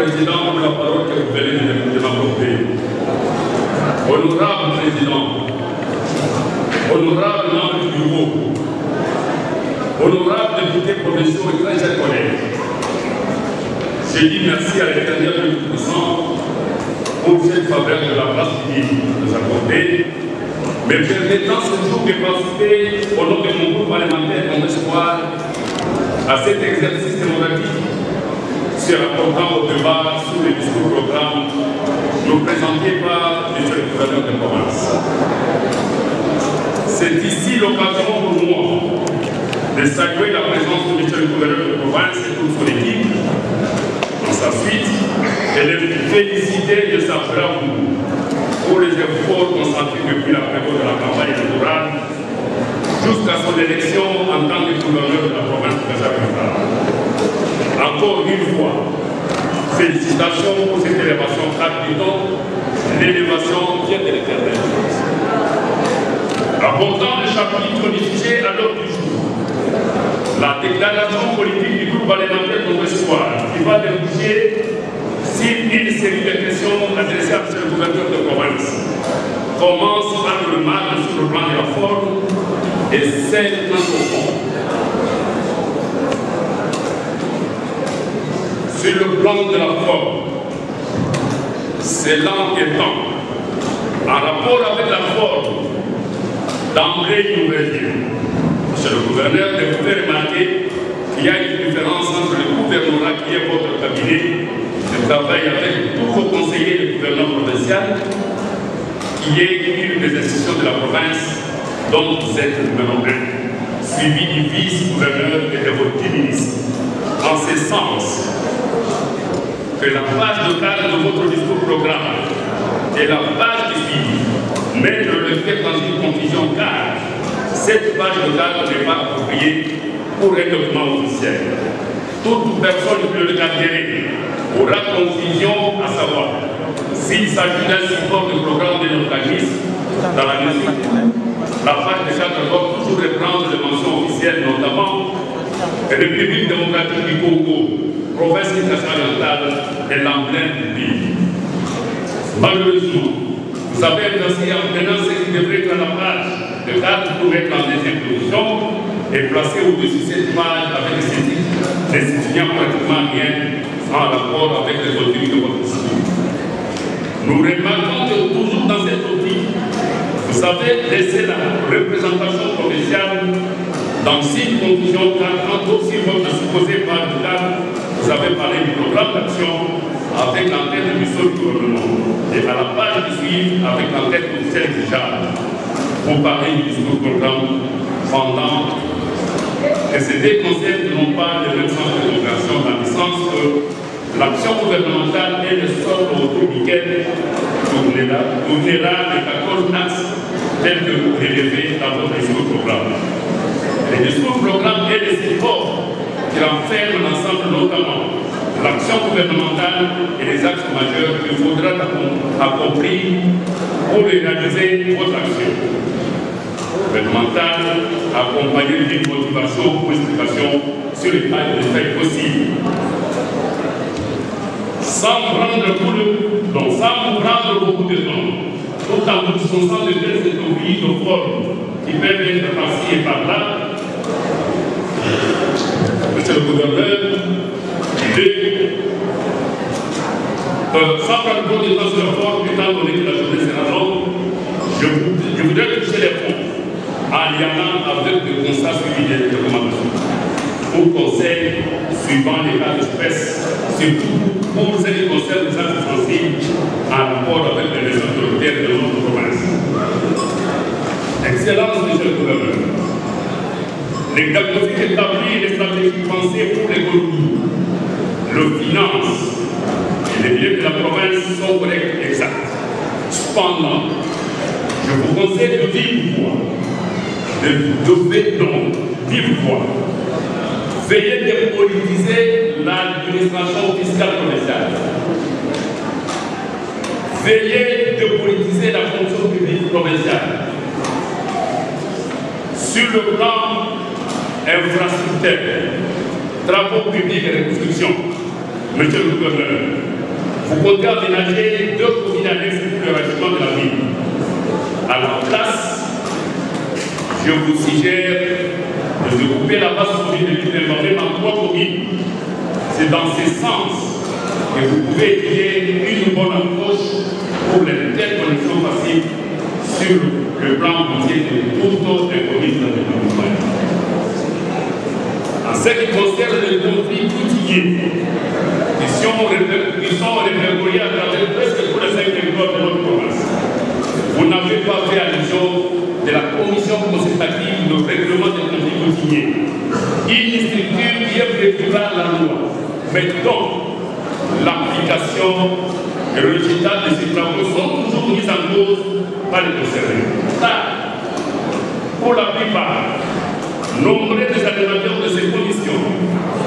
Président, pour la parole que vous venez de m'apporter. Honorable Président, honorable membre du bureau, honorable député provinciaux et très chers collègues, je dis merci à l'Éternel Tout-Puissant pour cette faveur de la grâce qui nous accorde, mais permettant ce jour de participer au nom de mon groupe parlementaire Congrès Espoir à cet exercice démocratique se rapportant au débat sur les discours programmes nous présentés par M. le gouverneur de province. C'est ici l'occasion pour moi de saluer la présence de M. le gouverneur de province et toute son équipe dans sa suite et de le féliciter de sa bravoure pour les efforts consentis depuis la période de la campagne électorale jusqu'à son élection en tant que gouverneur de la province de Casamance. Encore une fois, félicitations pour cette élévation rapide, l'élévation vient de l'Éternel. Abordant le chapitre du sujet à l'ordre du jour, la déclaration politique du groupe parlementaire Congrès Espoir qui va déboucher sur une série de questions adressées à M. le gouverneur de province commence par le mal sur le plan de la forme et celle au fond. Sur le plan de la forme, c'est lent et temps. En rapport avec la forme, d'emblée, il nous revient. Monsieur le gouverneur, de vous faire remarquer qu'il y a une différence entre le gouvernorat qui est votre cabinet de travail avec tous vos conseillers du gouvernement provincial, qui est une des institutions de la province dont vous êtes le numéro 1, suivi du vice-gouverneur et de votre ministre. En ce sens, que la page de cadre de votre discours programme et la page qui suit mettent le fait dans une confusion car cette page de cadre n'est pas appropriée pour un document officiel. Toute personne qui le garderait aura confusion à savoir s'il s'agit d'un support de programme de l'organisme dans la mesure la page de cadre doit toujours reprendre les mentions officielles, notamment République démocratique du Congo, province orientale et l'emblème du pays. Malheureusement, vous avez ainsi en prenant ce qui devrait être à la page de cadre pour être en deuxième position et placer au-dessus cette page avec ces titres, ne signant pratiquement rien en rapport avec les autorités de votre discours. Nous remarquons que toujours dans cette optique, vous avez laissé la représentation provinciale dans une confusion car quand aussi votre supposé par du cadre, vous avez parlé du programme d'action avec l'entête du seul gouvernement et à la page qui suit avec l'entête officielle exigeable. Vous parlez du discours programme pendant que ces deux concepts n'ont pas le même sens de l'opération dans le sens que l'action gouvernementale est le sol autour duquel tournera les 14 axes tels que vous relevez dans votre discours programme. Le discours programme est le support qui renferme l'ensemble notamment l'action gouvernementale et les axes majeurs qu'il faudra accomplir pour réaliser votre action gouvernementale, accompagnée d'une motivation ou explication sur les cas de faits possibles. Sans prendre beaucoup de temps, tout en vous dispensant de telles théories de forme qui peuvent être par-ci et par-là, Monsieur le gouverneur, sans prendre compte de temps sur la forme, étant donné que la journée sera longue, je voudrais toucher les fonds en liant avec le constat suivi des recommandations. Au conseil, suivant les cas d'espèce, surtout pour ce qui concerne les actes sensibles en rapport avec les réseaux autoritaires de notre province. Excellence, Monsieur le gouverneur. Les diagnostics établis et les stratégies pensées pour l'économie, le finance et les biens de la province sont corrects et exacts. Cependant, je vous conseille de vive voix, vive voix, veillez de politiser l'administration fiscale provinciale. Veillez de politiser la fonction publique provinciale. Sur le plan infrastructure, travaux publics et reconstruction, Monsieur le gouverneur, vous comptez aménager 2 communes annexes pour le régiment de la ville. À la place, je vous suggère de découper la base commune de l'île en 3 communes. C'est dans ce sens que vous pouvez étudier une bonne approche pour l'interconnexion facile sur le plan routier de toutes les communes de l'île. En ce qui concerne les conflits routiers, qui sont répertoriés à travers presque tous les 5 territoires de notre province, vous n'avez pas fait allusion de la commission consultative de règlement des conflits routiers, une structure qui est prévue par la loi, mais dont l'application et le résultat de ces travaux sont toujours mis en cause par les concernés. Pour la plupart, nombreux des animateurs de ces commissions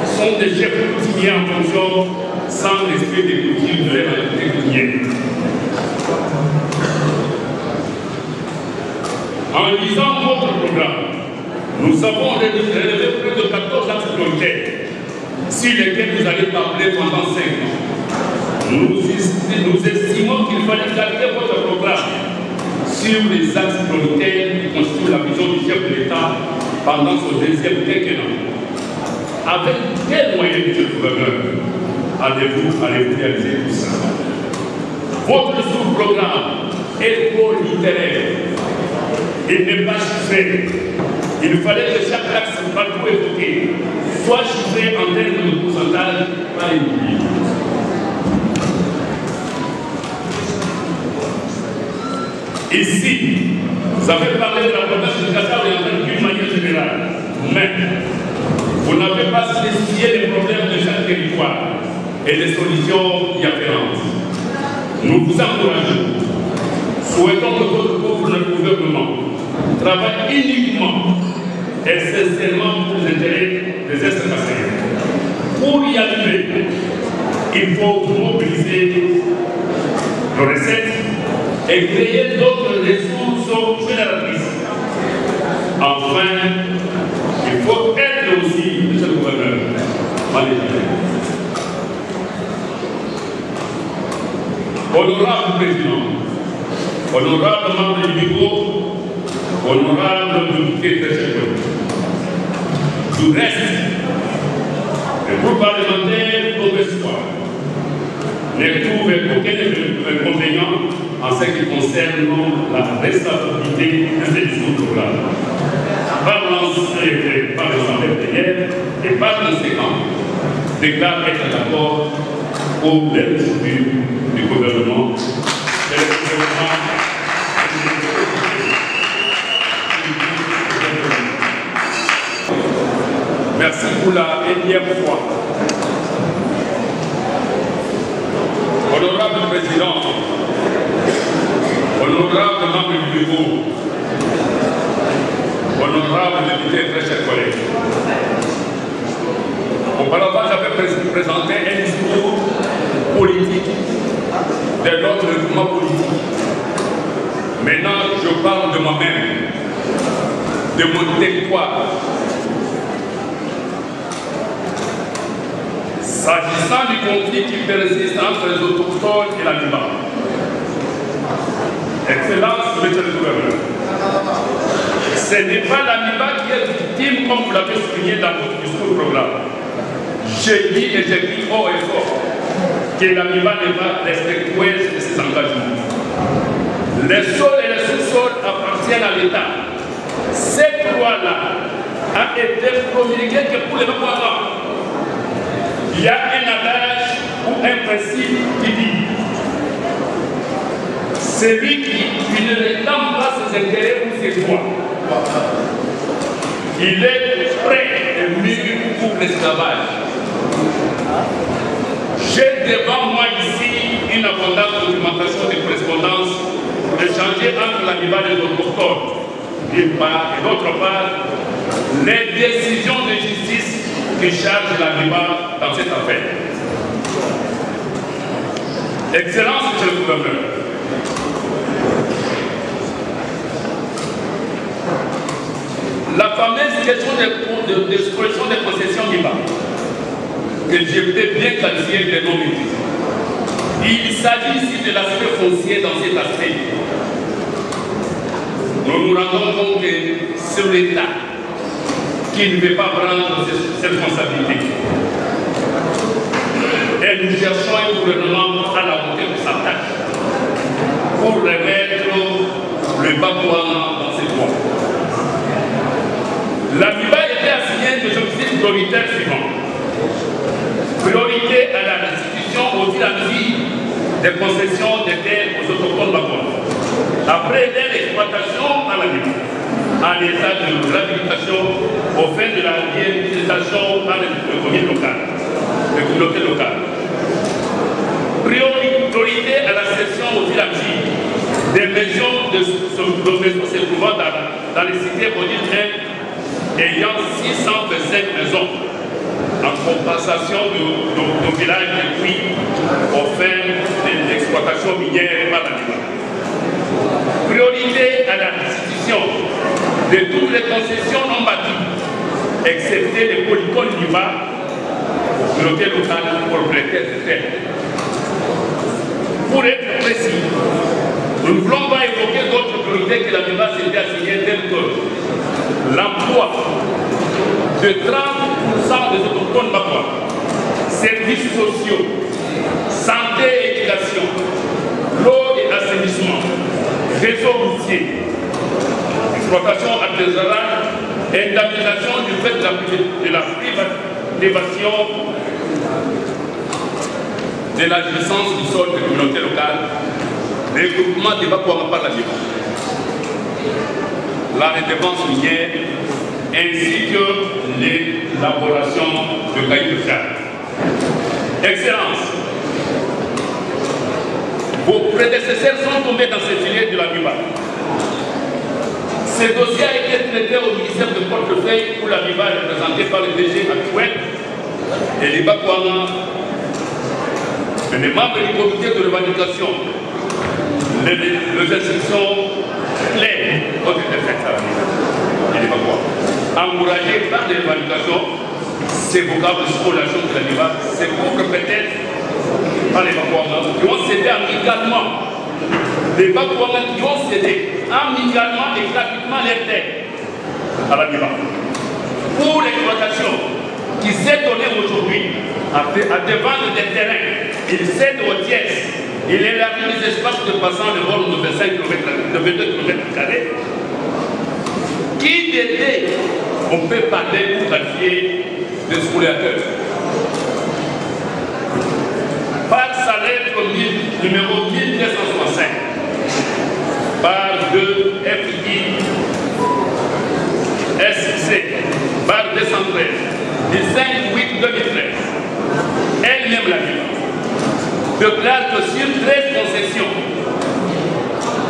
sont des chefs routiers en fonction sans respect des coutumes de leur activité quotidienne. En lisant votre programme, nous avons relevé plus de 14 axes prioritaires sur lesquels vous allez parler pendant 5 ans. Nous estimons qu'il fallait garder votre programme sur les axes prioritaires qui constituent la vision du chef de l'État pendant son 2e quinquennat. Avec quels moyens, monsieur le gouverneur, allez-vous réaliser tout ça? Votre sous-programme est trop littéraire. Il n'est pas chiffré. Il fallait que chaque axe partout évoqué soit chiffré en termes de pourcentage par les milliers. Ici, vous avez parlé de la province de Dakar d'une manière générale, mais vous n'avez pas spécifié les problèmes de chaque territoire et les solutions y afférentes. Nous vous encourageons. Souhaitons que votre gouvernement travaille uniquement et sincèrement pour les intérêts des Est-Africains. Pour y arriver, il faut mobiliser nos recettes et créer d'autres ressources génératrices. Enfin, il faut être aussi, monsieur le gouverneur, honorable président, honorable membre du bureau, honorable député très cher. Du reste, le groupe parlementaire mauvaise foi ne trouve aucun inconvénient en ce qui concerne la responsabilité de ces discours-là. Par l'Assemblée plénière et par conséquent, déclare être d'accord pour les mesures du gouvernement et le gouvernement. Merci pour la énième fois. Honorable Président, honorable membre du bureau, honorable député, très chers collègues. Auparavant, j'avais présenté un discours politique de notre mouvement politique. Maintenant, je parle de moi-même, de mon territoire. S'agissant du conflit qui persiste entre les autochtones et la Liban. Excellence, monsieur le gouverneur. Ce n'est pas la Liban qui est victime, comme vous l'avez souligné dans votre discours programme. J'ai dit et j'ai dit haut et fort que la Liban n'est pas respectueuse de ses engagements. Les sols et les sous-sols appartiennent à l'État. Cette loi-là a été promulguée que pour les Makoara. Il y a un adage ou un principe qui dit celui qui ne réclame pas ses intérêts ou ses droits, il est prêt et mûr pour l'esclavage. J'ai devant moi ici une abondante documentation de correspondance échangée entre la Liban et l'autochtone, d'une part, et d'autre part, les décisions de justice qui chargent la Liban dans cette affaire. Excellence, monsieur le gouverneur, la fameuse question de l'expression des possessions Liban, que j'ai peut-être bien qualifiée de non maîtrisée, Il s'agit ici de l'aspect foncier dans cet aspect. Nous nous rendons compte que c'est l'État qui ne veut pas prendre cette responsabilité. Et nous cherchons un gouvernement à la hauteur de sa tâche pour remettre le Bakouana dans ses droits. La MIBA était assignée des objectifs prioritaires suivants. Priorité à la restitution au fur et à mesure des concessions des terres aux autochtones bakouanas. Après leur exploitation à la MIBA, en état de réhabilitation au fin de la réutilisation par l'économie locale, les communautés locales. Priorité à la cession au fur et à mesure des maisons se trouvant dans les cités maudites ayant 625 maisons en compensation du village de Puy aux fins de l'exploitation minière par la MIBA. Priorité à la restitution de toutes les concessions non bâties, excepté les polygones MIBA, communautés locales propriétaires de terres. Pour être précis, nous ne voulons pas évoquer d'autres priorités que la MIBA s'était assignée telles que l'emploi de 30% des autochtones bakouas, services sociaux, santé et éducation, l'eau et assainissement, réseau routier, exploitation artisanale, indemnisation du fait de la privation de la jouissance du sol des communautés locales, le groupement des Bakouanas par la MIBA, la redevance minière, ainsi que l'élaboration de cahiers de charges. Excellence, vos prédécesseurs sont tombés dans ces filets de la MIBA. Ce dossier a été traité au ministère de portefeuille où la MIBA est représentée par le DG actuel et les Bakouanas, les membres du comité de revendication. Les instructions claires ont été faites à la MIBA et les Bakouanas. Encouragés par des revendications, ces vocables de relation de la MIBA, c'est pour peut-être par les Bakouanas qui ont cédé amicalement. Les Bakouanas qui ont cédé amicalement et gratuitement les terres à la MIBA. Pour l'exploitation qui s'est donnée aujourd'hui à devant des terrains, il cède aux tiers, il élargit les espaces de passant de vol de 25 km, de 22 km. Qui d'aider on peut parler pour qualifier de spoliateurs. Par sa lettre numéro 1265, par 2 FI SC, par 213, du 5/8/2013, elle-même la MIBA déclare que sur 13 concessions,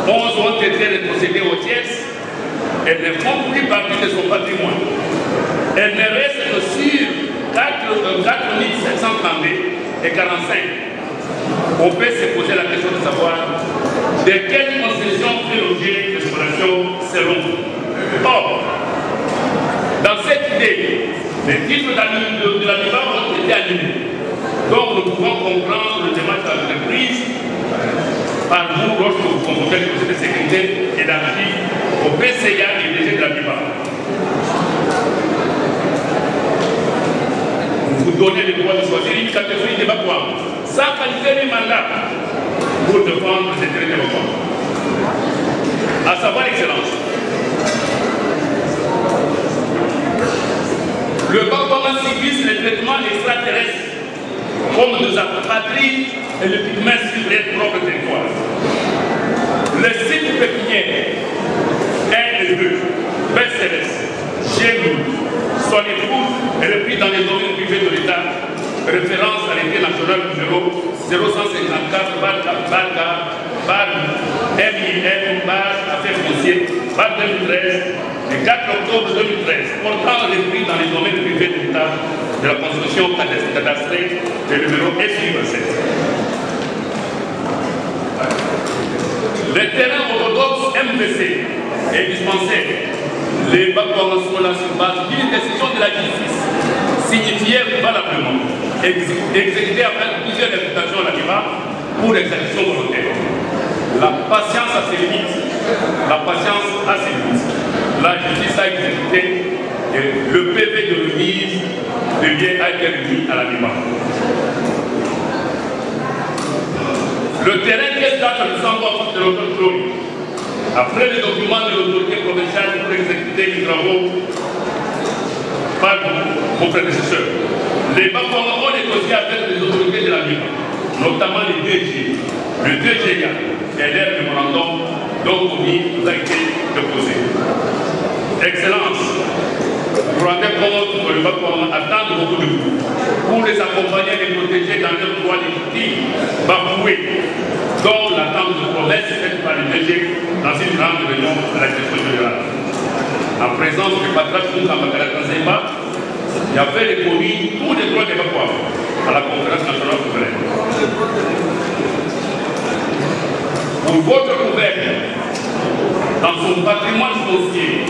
11 ont été rétrocédées aux tiers. Elles ne font plus partie de son patrimoine. Elle ne reste que sur 4 732 et 45. On peut se poser la question de savoir de quelle concession fait l'objet d'exploration selon. Or, dans cette idée, les titres de la MIBA ont été annulés. Donc nous pouvons comprendre le démarche de l'entreprise par vous lorsque vous convoquez le conseil de sécurité élargi au PCA et DG de la MIBA. Vous donnez le droit de choisir une catégorie de Bakouanas sans qualifier les mandats pour défendre les intérêts des Bakouanas. À savoir, Excellence, le Bakouanas subit le traitement extraterrestre comme nos apatrides et le pigment sur leur propre territoire. Le site pépinière 1 et 2, PCRS, GMU, son épouse est repris dans les domaines privés de l'État, référence à l'État national numéro 0154 bar MIM affaires foncières, bar 2013, le 4 octobre 2013, portant repris dans les domaines privés de l'État de la construction cadastrée, le numéro S7. Les terrains orthodoxes MVC et dispensaires, les Bakouanas sont là sur base d'une décision de la justice signifiée valablement, exécutée après plusieurs réputations à la MIBA, pour l'exécution volontaire. La patience a ses limites. La patience a ses limites. La justice a exécuté et le PV de remise de bien a été remis à la débat. Le terrain qui est dans le sang de l'autorité, après les documents de l'autorité provinciale pour exécuter les travaux par vos prédécesseurs, les Bakwanga ont négocié avec les autorités de la ville, notamment les DG. Le DGA et l'air mémorandum dont commis vous a été déposé. Excellence, vous vous rendez compte que le Bakwanga attend beaucoup de vous pour les accompagner et les protéger dans leurs droits légitimes bafoués, dont l'attente de promesses faite par les DG dans une grande réunion de la direction générale. En présence du patriarche Moukamaka Tanzemba, il y avait reconnu tous les droits des Bakwanga à la conférence nationale souveraine. Pour votre gouvernement, dans son patrimoine foncier,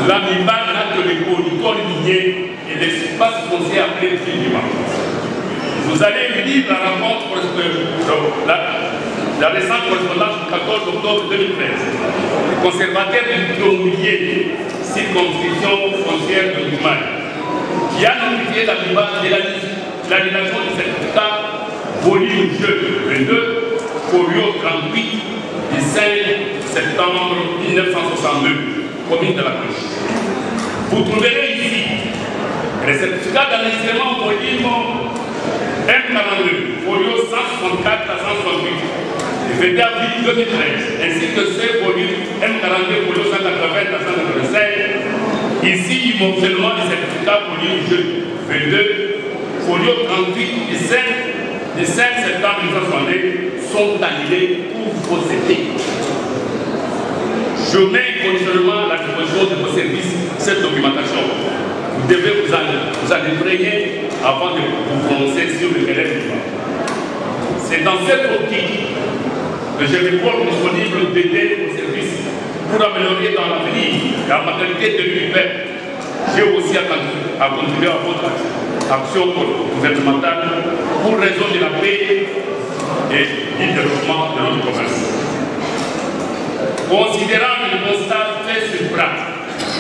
l'AMIBA n'a que les conducteurs miniers et l'espace foncier appelé Fidima. Vous allez lire la rencontre, la récente correspondance du 14 octobre 2013. Le conservateur du Tronguier, circonscription foncière de Dumaï, qui a notifié l'AMIBA de l'annulation du certificat volume 22 folio 38 du 5 septembre 1962, commune de la Cloche. Vous trouverez ici les certificats d'enregistrement volume M42, folio 164 à 168, du 20 avril 2013, ainsi que ces volumes M42, folio 180 à 185, ici l'immortellement du certificat volume 22, folio 38 du 5 septembre 1962 sont annulés pour fausseté. Je mets conditionnement la disposition de vos services cette documentation. Vous devez vous en imprégner avant de vous prononcer sur le délai du droit. C'est dans cette optique que je me porte disponible d'aider vos services pour améliorer dans l'avenir la maternité de l'univers. J'ai aussi à contribuer à votre action gouvernementale pour raison de la paix et du développement de notre commerce. Considérant le constat fait sur place,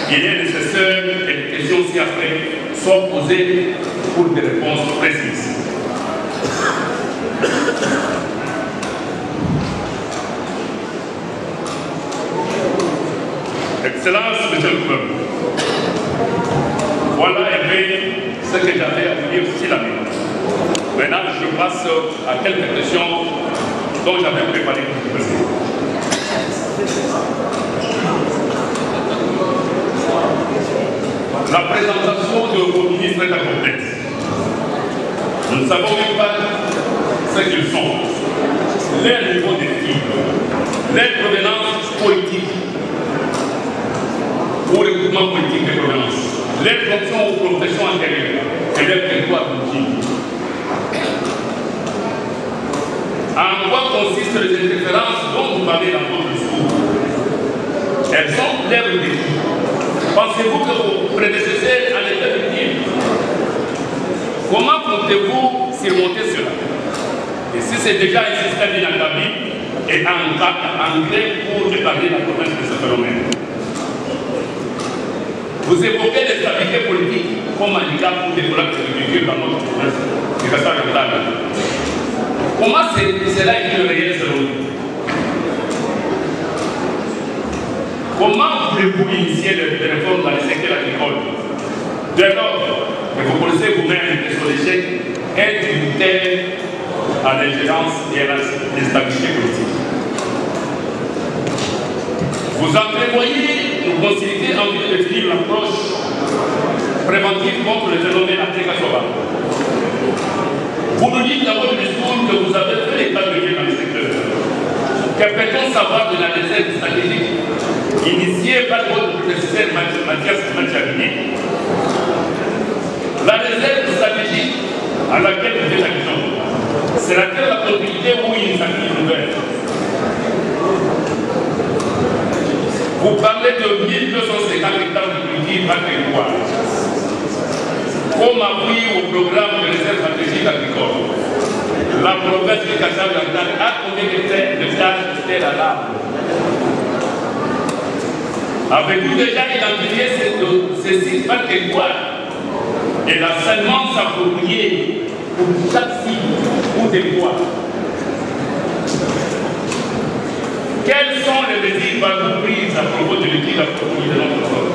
il est nécessaire que les questions ci-après soient posées pour des réponses précises. Excellence, Monsieur le Gouvernement, voilà ce que j'avais à vous dire sur la vie. Maintenant, je passe à quelques questions dont j'avais préparé pour vous. La présentation de vos ministres est complète. Nous ne savons même pas ce qu'ils sont, leur niveau d'études, leur provenance politique, ou recrutement politique de provenance, leur fonction ou profession antérieure et leur territoire politique. En quoi consistent les interférences dont vous parlez dans votre discours? Elles sont claires d'études. Pensez-vous que vos prédécesseurs en étaient victimes? Comment comptez-vous surmonter cela? Et si c'est déjà un système inacceptable et ancré pour établir la province de ce phénomène? Vous évoquez les stabilités politiques comme handicap pour développer l'agriculture dans notre province du Resta régional. Comment cela est-il réel selon vous? Comment voulez-vous initier les réformes dans le secteur agricole? Dès lors que vous connaissez vous-même que son échec est tributaire à l'ingérence et à l'instabilité politique. Vous entrevoyez une possibilité en vue de définir l'approche préventive contre le phénomène Africa Soba. Vous nous dites dans votre discours que vous avez fait l'état de guerre dans le secteur. Que peut-on savoir de la réserve stratégique initiée par votre prédécesseur Mathias Machiavini? La réserve stratégique à laquelle vous faites action, sera-t-elle la continuité ou une initiative nouvelle? Vous parlez de 1250 hectares de culture par territoire comme appui au programme de réserve stratégique agricole. la province du Kassab-Oriental a combien de plages de terre à l'arbre? Avez-vous déjà identifié ces sites par territoire et la semence appropriée pour chaque site ou territoire? Quelles sont les mesures prises à propos de l'étude approfondie de notre sol?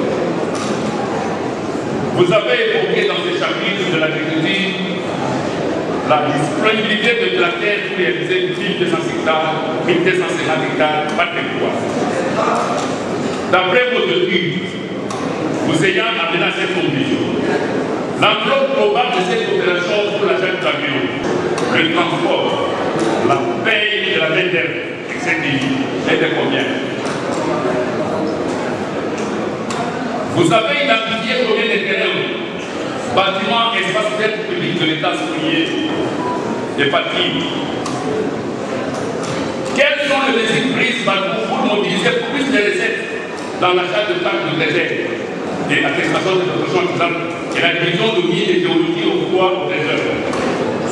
Vous avez évoqué dans ce chapitre de l'agriculture la disponibilité de la terre pour réaliser 1200 hectares, 1250 hectares par territoire. D'après vos études, vous ayant amené à cette conclusion, l'enveloppe globale de cette opération pour l'achat de camions, le transport, la paye de la main-d'œuvre, etc. est de combien? Vous avez identifié combien de terrains, bâtiments, espaces verts publics de l'État spoliés, des parties? Quelles sont les mesures prises pour mobiliser plus de recettes dans l'achat de tanks de désert et attestation de production et la division de mines et géologie au poids au désert,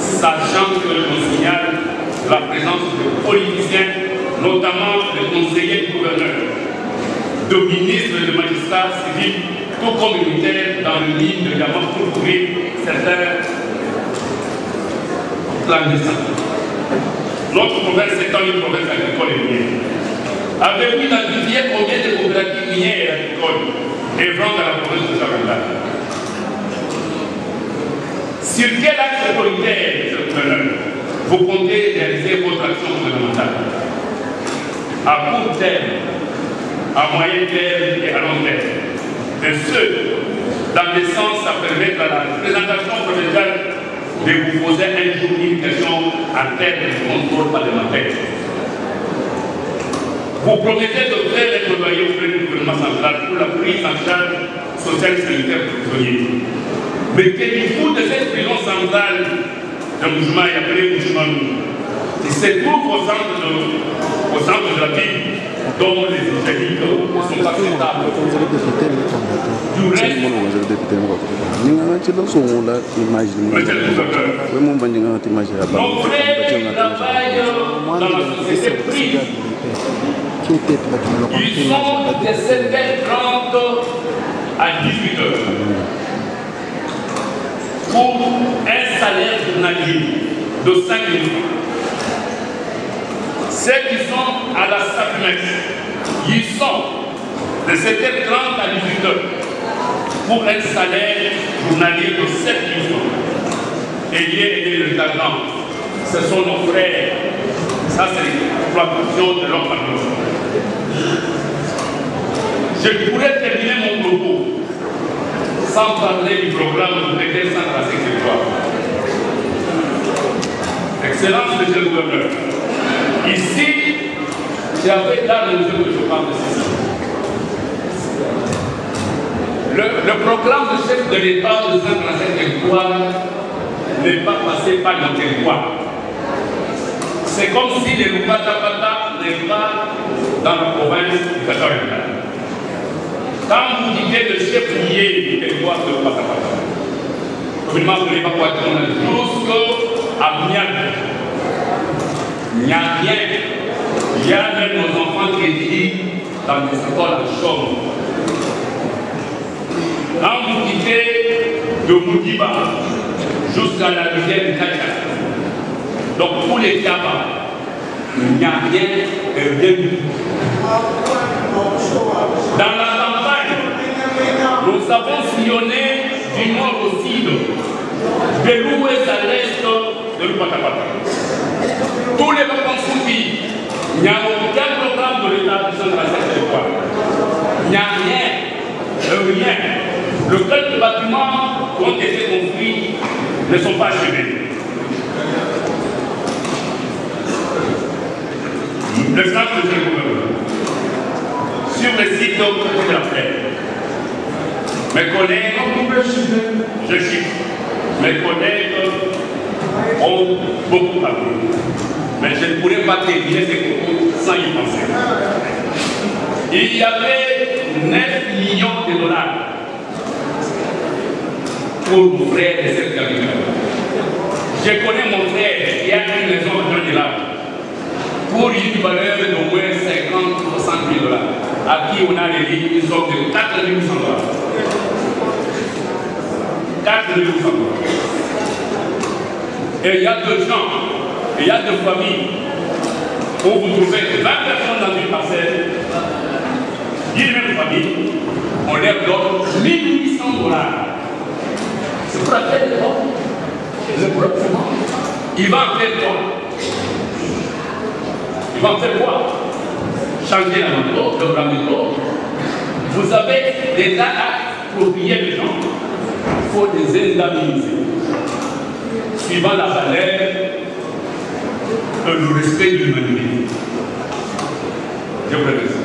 sachant que l'on signale la présence de politiciens, notamment de conseillers du gouverneur, de ministres et de magistrats civils, tout comme militaires dans le mine de diamants pour couvrir certains clandestins. Notre province étant une province agricole et minière, avez-vous identifié combien de coopératives minières et agricoles œuvrant dans la province de Kassab-Oriental? Sur quel axe prioritaire, M. le gouverneur, vous comptez réaliser votre action gouvernementale? À court terme, à moyen terme et à long terme, de ceux dans le sens à permettre à la représentation provinciale de vous poser un jour une question en termes de contrôle parlementaire. Vous promettez de faire les plaidoyers auprès du gouvernement central pour la prise en charge sociale et sanitaire des prisonniers. Mais que dites-vous de cette prison centrale de Moujma et appelée Moujma qui se trouve au centre de la ville, dont les Israélites ne sont pas acceptables? Du reste, nos frères travaillent dans la société privée. Ils sont de 7h30 à 18h pour un salaire journalier de 5 000 francs. Ceux qui sont à la SAPMEX, ils sont de 7h30 à 18h pour un salaire journalier de 7 000 francs. Et il y a le talent. Ce sont nos frères. Ça, c'est l'exploitation de leur famille. Je pourrais terminer mon propos sans parler du programme de PDS sans tracer territoire. Excellence, monsieur le gouverneur. Ici, j'avais là le musée que je parle de ceci. Le programme de chef de l'État de sans tracer territoire n'est pas passé par le territoire. C'est comme si les Lukatapata n'est pas dans la province du Kassab-Oriental. Quand vous dites le chef lié du territoire de Lukatapata, communément de l'évacuation jusqu'à Miak, il y a même nos enfants qui étudient dans les écoles de Chom. Quand vous quittez de Moudiba jusqu'à la rivière du Kacha, donc pour les Diabas, il n'y a rien de bien du tout. Dans la campagne, nous avons sillonné du nord au sud, de l'ouest à l'est de l'Upatapata. Tous les vacances soumis, il n'y a aucun programme de l'État de cette territoire. Il n'y a rien, rien. Le quelques bâtiments qui ont été construits ne sont pas achevés. Le centre de gouvernement, sur le site de la terre, mes collègues, je chiffre, mes collègues ont beaucoup parlé, mais je ne pourrais pas terminer ces propos sans y penser. Il y avait 9 millions de dollars pour mon frère de cette capitale. Je connais mon frère qui a un une maison dans le village pour une valeur d'au moins 50 ou 60 000 $, à qui on a réuni une somme de 4 800 $. 4 800 $. Et il y a deux gens, il y a deux familles où vous trouvez 20 personnes dans une parcelle, d'une même famille, on leur donne 1 800 $. C'est pour laquelle le proprement, il va en faire quoi? Il va en faire quoi? Changer la méthode, la méthode. Vous avez des actes appropriés des gens. Il faut les indemniser. Suivant la valeur et le respect de l'humanité. Je vous remercie.